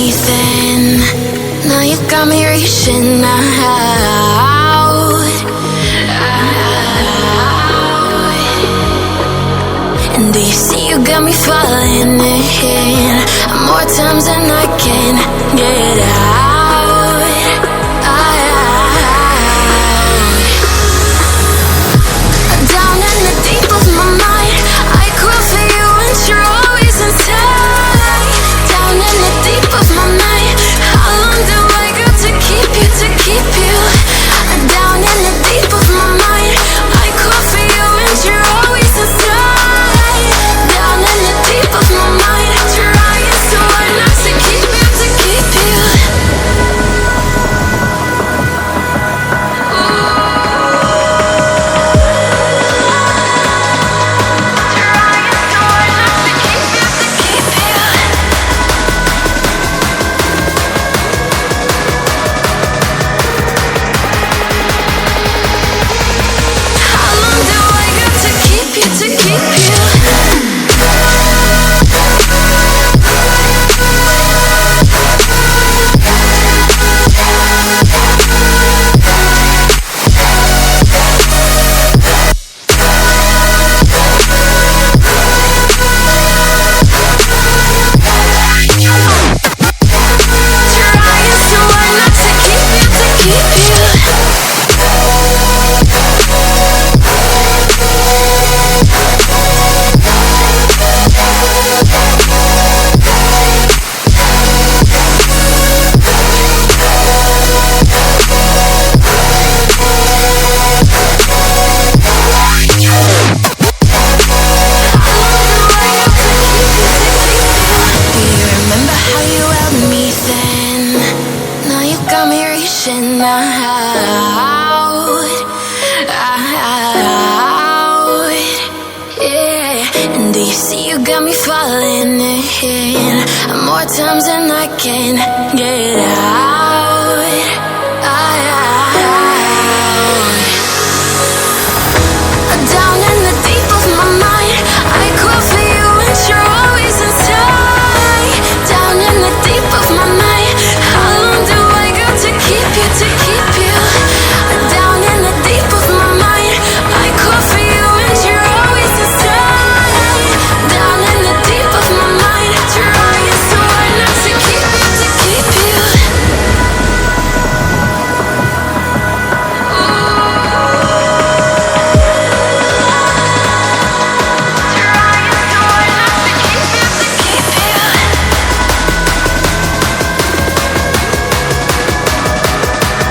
me thin. Now you got me reaching out. And do you see you got me falling in more times than I can get out. Down in the deep of my mind, I crawl for you and you're always inside. Down in the deep of my mind, how long do I got to keep you, to keep you? Down in the deep of my mind, I crawl for you and you're always inside. Down in the deep of my mind, trying so hard not to keep you, to keep you. And do you see you got me falling in more times than I can get out.